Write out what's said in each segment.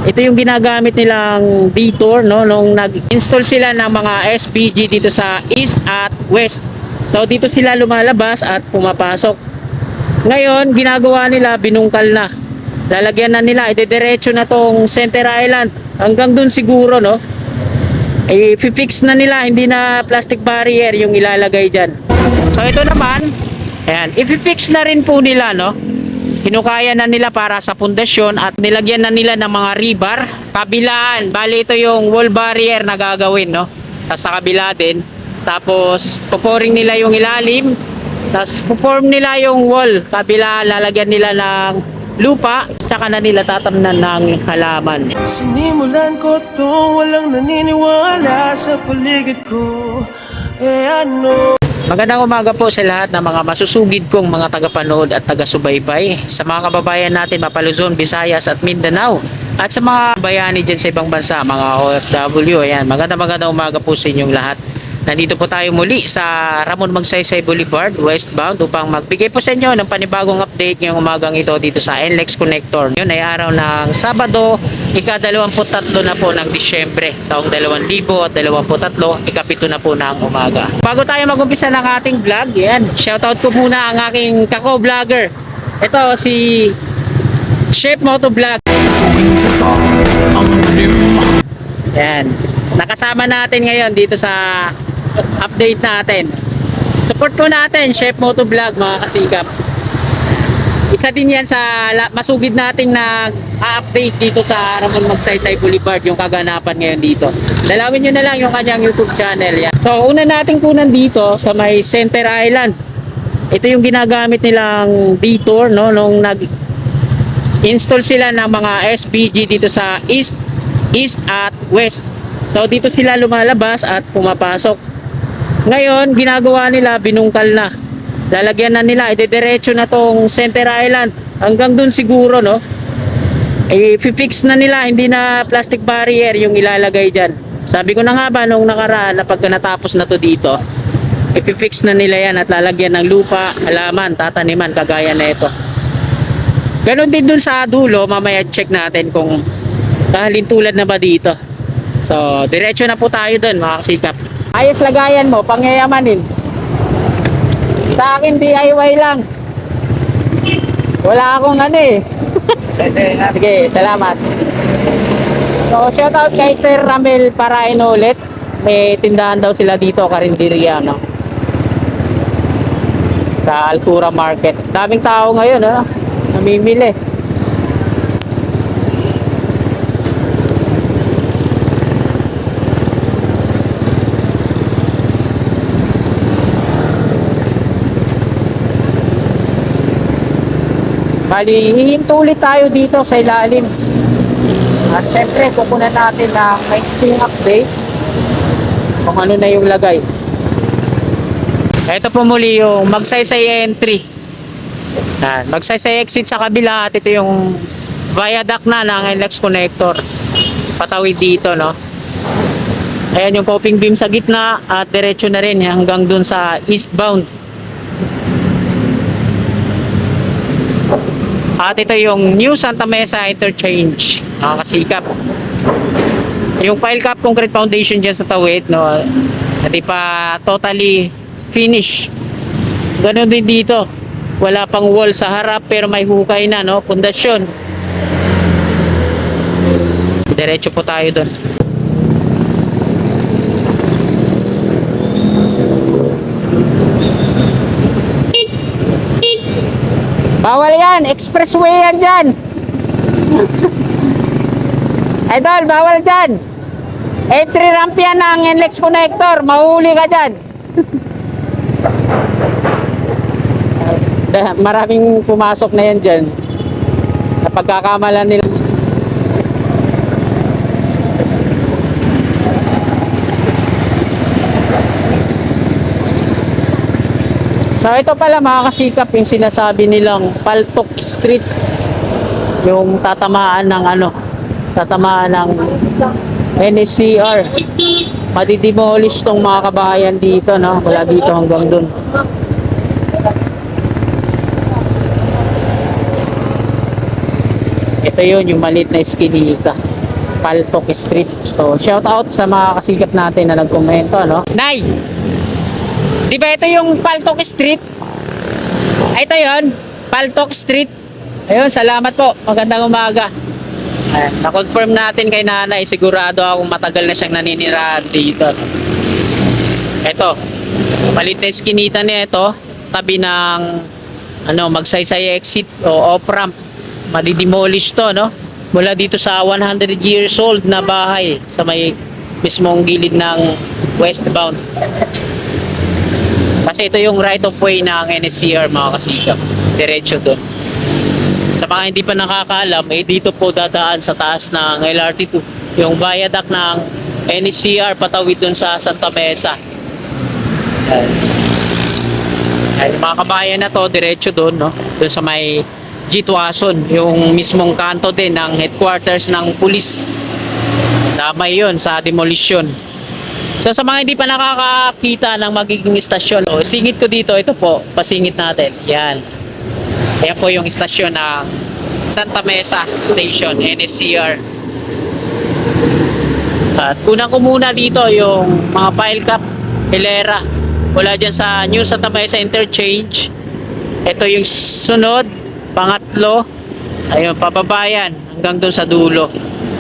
Ito yung ginagamit nilang detour, no, nung nag-install sila ng mga SPG dito sa east at west. So dito sila lumalabas at pumapasok. Ngayon, ginagawa nila, binungkal na. Lalagyan na nila, idediretso na tong Center Island hanggang dun siguro, no. I-fix na nila, hindi na plastic barrier yung ilalagay dyan. So ito naman, ayan, i-fix na rin po nila, no. Hinukaya na nila para sa pundasyon at nilagyan na nila ng mga rebar kabilaan. Bali ito yung wall barrier na gagawin, no. Tapos sa kabila din. Tapos puporing nila yung ilalim. Tapos puform nila yung wall kabila, lalagyan nila ng lupa. Tsaka na nila tatamnan ng halaman. Sinimulan ko to, walang naniniwala sa paligid ko. Ano? Magandang umaga po sa lahat ng mga masusugid kong mga tagapanood at taga-subaybay, sa mga kababayan natin mapa Luzon, Visayas at Mindanao, at sa mga bayani dyan sa ibang bansa, mga OFW. Ayan, magandang umaga po sa inyong lahat. Nandito po tayo muli sa Ramon Magsaysay Boulevard, westbound, upang magbigay po sa inyo ng panibagong update ngayong umagang ito dito sa NLEX Connector. Yun ay araw ng Sabado, ika-23 na po ng Disyembre, taong 2023, ika-7 na po ng umaga. Bago tayo mag-umpisa ng ating vlog, yan, shoutout ko muna ang aking kako-vlogger. Ito si Chef Moto Vlog. Yan, nakasama natin ngayon dito sa update natin. Support po natin Chef Moto Vlog, mga kasikap. Isa din yan sa masugid nating nag-update dito sa Ramon Magsaysay Boulevard, yung kaganapan ngayon dito. Dalawin nyo na lang yung kanyang YouTube channel. Yan. So una nating kunan dito sa may Center Island. Ito yung ginagamit nilang detour, no, nung nag-install sila ng mga SPG dito sa east at west. So dito sila lumalabas at pumapasok. Ngayon, ginagawa nila, binungkal na. Lalagyan na nila, idediretso na tong Center Island hanggang dun siguro, no. I-fix na nila, hindi na plastic barrier yung ilalagay dyan. Sabi ko na nga ba nung nakaraan na pagka natapos na to dito, i-fix na nila yan at lalagyan ng lupa, halaman, tataniman, kagaya na ito. Ganon din dun sa dulo, mamaya check natin kung kahalintulad na ba dito. So, diretso na po tayo dun, mga kasikap. Ayos lagayan mo, pangyayamanin. Sa akin, DIY lang. Wala akong ano eh. Sige, salamat. So, shoutout kay Sir Ramel Paraino ulit. May tindahan daw sila dito, karinderya, no? Sa Altura Market. Daming tao ngayon, no? Namimili. Bali, hihinto ulit tayo dito sa ilalim. At syempre, kukunan natin ng mixing update kung ano na yung lagay. Ito po muli yung Magsaysay entry. Magsaysay exit sa kabila at ito yung viaduct na ng NLEX Connector. Patawid dito, no? Ayan yung coping beam sa gitna at diretso na rin hanggang dun sa eastbound. At ito yung New Santa Mesa Interchange, kasikap. Yung pile cap concrete foundation dyan sa tawid, no, hindi pa totally finish. Ganun din dito, wala pang wall sa harap pero may hukay na, no, pundasyon. Diretso po tayo dun. Bawal yan, expressway yan dyan. Idol, bawal dyan. Entry ramp yan ng NLEX Connector, mahuli ka dyan. Maraming pumasok na yan dyan. Napagkakamalan nila. So ito pala, mga kasikap, yung sinasabi nilang Paltok Street, yung tatamaan ng tatamaan ng NSCR. Madidemolish tong mga kabahayan dito, no, mula dito hanggang dun. Ito yun, yung maliit na eskinita. Paltok Street. So, shout out sa mga kasikap natin na nagkomento, no? Nay! Di ba ito yung Paltok Street? Ay, ito yun. Paltok Street. Ayun, salamat po. Magandang umaga. Ayan, na-confirm natin kay nanay. Sigurado akong matagal na siyang naninirahan dito. Ito. Palit na iskinita niya ito. Tabi ng Magsaysay exit o off-ramp. Madidemolish to, no? Mula dito sa 100 years old na bahay sa may mismong gilid ng westbound. Kasi ito yung right of way ng NSCR, mga kasikap. Diretso doon. Sa mga hindi pa nakakaalam, dito po dadaan sa taas ng LRT2. Yung viaduct ng NSCR patawid doon sa Santa Mesa. Ay, mga kabayan na to, diretso doon, no? Doon sa may G. Tuason, yung mismong kanto din ng headquarters ng pulis. Damay yun sa demolition. So sa mga hindi pa nakakakita ng magiging istasyon, singit ko dito, ito po, pasingit natin. Yan. Yan po yung istasyon ng Santa Mesa Station, NSCR. At kunan ko muna dito yung mga file cap, hilera. Wala dyan sa New Santa Mesa Interchange. Ito yung sunod, pangatlo. Ayun, pababayan hanggang doon sa dulo.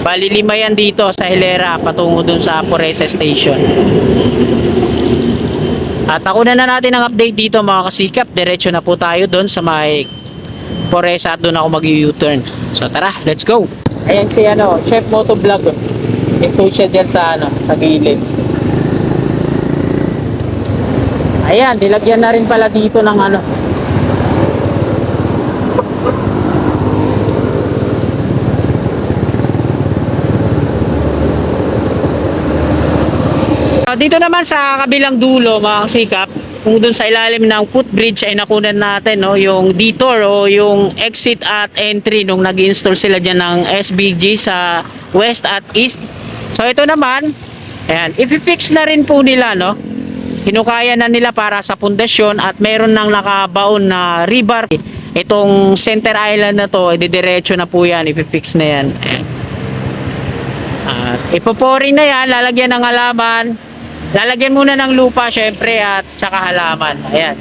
Bali 5 yan dito sa hilera patungo doon sa Poresa Station. At ako na natin ang update dito, mga kasikap. Diretso na po tayo doon sa may Poresa at doon ako mag-U-turn. So tara, let's go. Ayan si Chef Motovlog. Ito siya dyan sa sa gilid. Ayan, nilagyan na rin pala dito ng dito naman sa kabilang dulo, mga kasikap, kung doon sa ilalim ng footbridge ay nakunan natin, no, yung detour o yung exit at entry nung nag-install sila dyan ng SBG sa west at east. So ito naman, ayan, i-fix na rin po nila, no. Hinukaya na nila para sa pundasyon at meron nang nakabaon na rebar. Itong center island na to, didiretso na po yan, i-fix na yan. At ipoporing na yan, lalagyan ng halaman. Lalagyan muna ng lupa syempre at saka halaman. Ayan.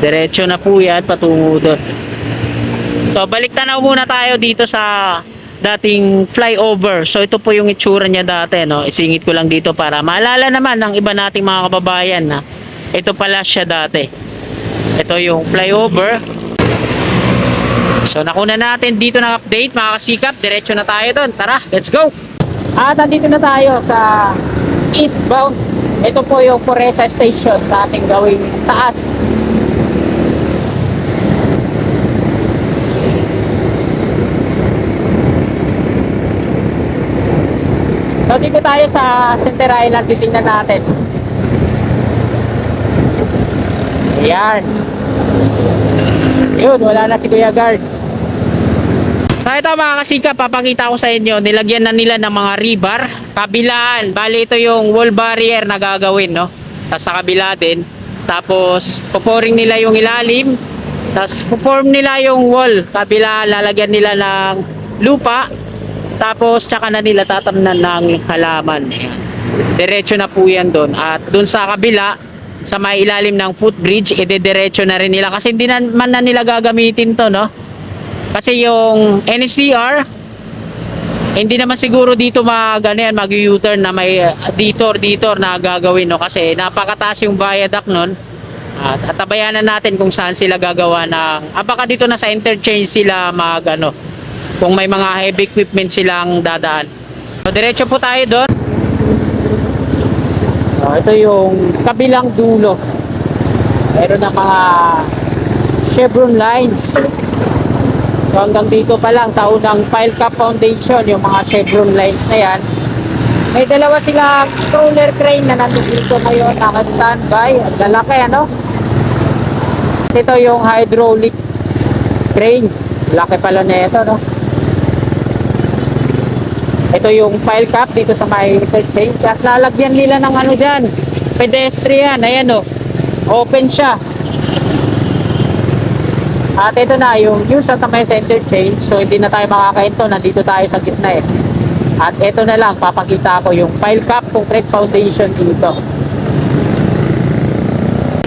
Diretso na po yan patungo doon. So balik tanaw muna tayo dito sa dating flyover. So ito po yung itsura niya dati, no. Isingit ko lang dito para maalala naman ng iba nating mga kababayan na ito pala siya dati. Ito yung flyover. So nakuna natin dito ng update, mga kasikap. Diretso na tayo doon. Tara, let's go. At nandito na tayo sa eastbound. Ito po yung Poresa Station sa ating gawing taas. So dito tayo sa Center Island, titingnan natin. Ayan. Yun, wala na si Kuya Guard. So ito, mga kasikap, papakita ko sa inyo, nilagyan na nila ng mga rebar. Kabilaan, bali ito yung wall barrier na gagawin, no? Tapos sa kabila din. Tapos puporing nila yung ilalim. Tapos puform nila yung wall. Kabila, lalagyan nila ng lupa. Tapos tsaka na nila tatamnan ng halaman. Ayan. Diretso na po yan doon. At doon sa kabila, sa may ilalim ng footbridge, idediretso na rin nila. Kasi hindi naman na nila gagamitin to, no? Kasi yung NCR, hindi naman siguro dito mag-U-turn na may detour na gagawin, no? Kasi napakataas yung viaduct nun. At tabayanan natin kung saan sila gagawa ng, baka dito na sa interchange sila kung may mga heavy equipment silang dadaan. So diretso po tayo doon. So, ito yung kabilang dulo. Meron na mga chevron lines. So hanggang dito pa lang sa unang pile cap foundation, yung mga chevron lines na yan. May dalawa silang crawler crane na nandito ngayon, naka-standby. Ang lalaki, Ito yung hydraulic crane. Laki pala na ito, no? Ito yung pile cap dito sa may interchange. At lalagyan nila ng dyan, pedestrian. Ayan, open siya. At ito na yung Santa Mesa Interchange. So hindi na tayo makakahinto, nandito tayo sa gitna At ito na lang, papakita ko yung pile cap concrete foundation dito.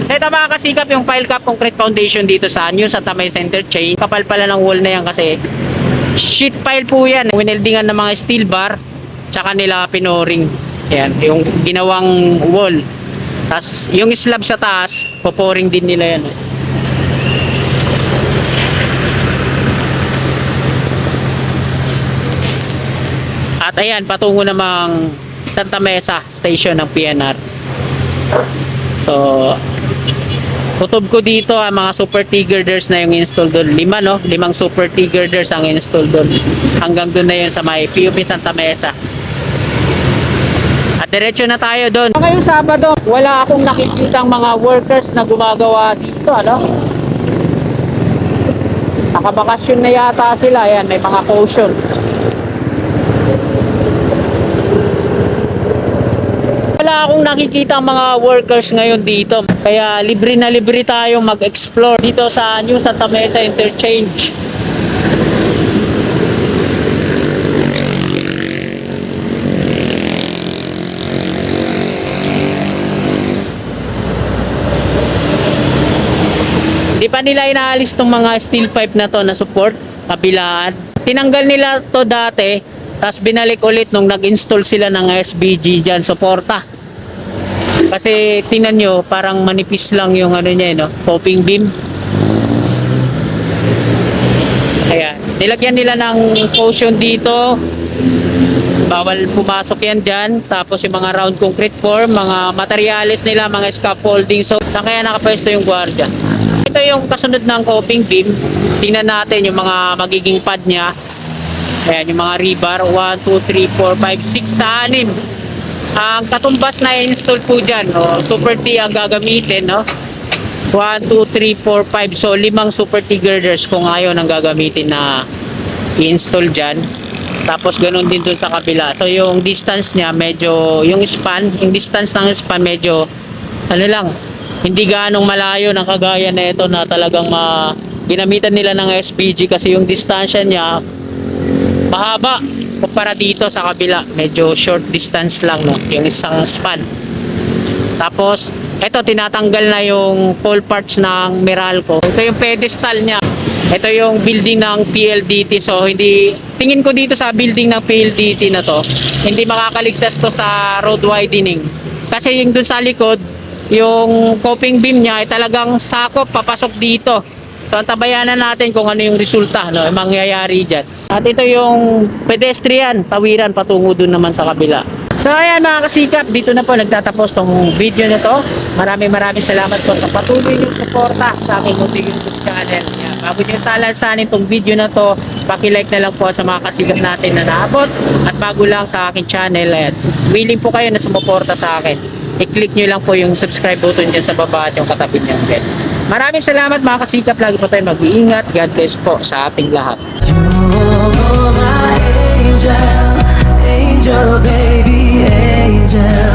So ito mga kasikap, yung pile cap concrete foundation dito sa New Santa Mesa Interchange. Kapal pala ng wall na yan kasi sheet pile po yan. Wineldingan ng mga steel bar, tsaka nila pinoring. Yan, yung ginawang wall. Tapos yung slab sa taas, poporing din nila yan. At ayan, patungo namang Santa Mesa station ng PNR. So, kutob ko dito ang mga super T-girders na yung install doon. 5, no? 5 super T-girders ang install doon. Hanggang doon na yun sa may PUP Santa Mesa. At diretso na tayo doon. Ngayong Sabado, wala akong nakikitang mga workers na gumagawa dito, ano? Nakabakasyon na yata sila. Ayan, may mga caution. Wala akong nakikita mga workers ngayon dito. Kaya libre na libre tayong mag-explore dito sa New Santa Mesa Interchange. Hindi pa nila inaalis tong mga steel pipe na to na support, kabilaan. Tinanggal nila to dati, tapos binalik ulit nung nag-install sila ng SBG dyan, suporta. Kasi tingnan nyo, parang manipis lang yung ano niya, no? Coping beam. Kaya, nilagyan nila ng caution dito. Bawal pumasok yan dyan. Tapos yung mga round concrete form, mga materials nila, mga scaffolding. So, saan kaya nakapwesto yung gwardiya? Ito yung kasunod ng coping beam. Tingnan natin yung mga magiging pad niya. Ayan, yung mga rebar. 1, 2, 3, 4, 5, 6, 6. Ang katumbas na install po dyan, no? Super T ang gagamitin, no? 1, 2, 3, 4, 5. So, 5 Super T girders kung ngayon ang gagamitin na i-install dyan. Tapos, ganun din dun sa kabila. So, yung distance niya, medyo, yung distance ng span, medyo, ano lang, hindi ganong malayo ng kagaya na ito na talagang ginamitan nila ng SBG kasi yung distansya niya, mahaba. Kumpara dito sa kabila, medyo short distance lang, no? Yung isang span. Tapos, ito tinatanggal na yung pole parts ng Meralco. Ito yung pedestal niya. Ito yung building ng PLDT. So, tingin ko dito sa building ng PLDT na to, hindi makakaligtas to sa road widening. Kasi yung dun sa likod, yung coping beam niya ay talagang sakop papasok dito. So, antabayanan natin kung ano yung resulta, no? Yung mangyayari dyan. At ito yung pedestrian, tawiran patungo dun naman sa kabila. So ayan mga kasikap, dito na po nagtatapos tong video na to. Maraming salamat po sa patuloy yung suporta sa aking YouTube channel. Yan. Bago nyo salansanin tong video na to, paki-like na lang po sa mga kasikap natin na naabot. At bago lang sa aking channel, ayan, willing po kayo na sumuporta sa akin. I-click nyo lang po yung subscribe button dyan sa baba at yung katabi niya. Okay. Maraming salamat mga kasikap, lagi po tayo mag-iingat. God bless po sa ating lahat. Oh, my angel, angel, baby, angel.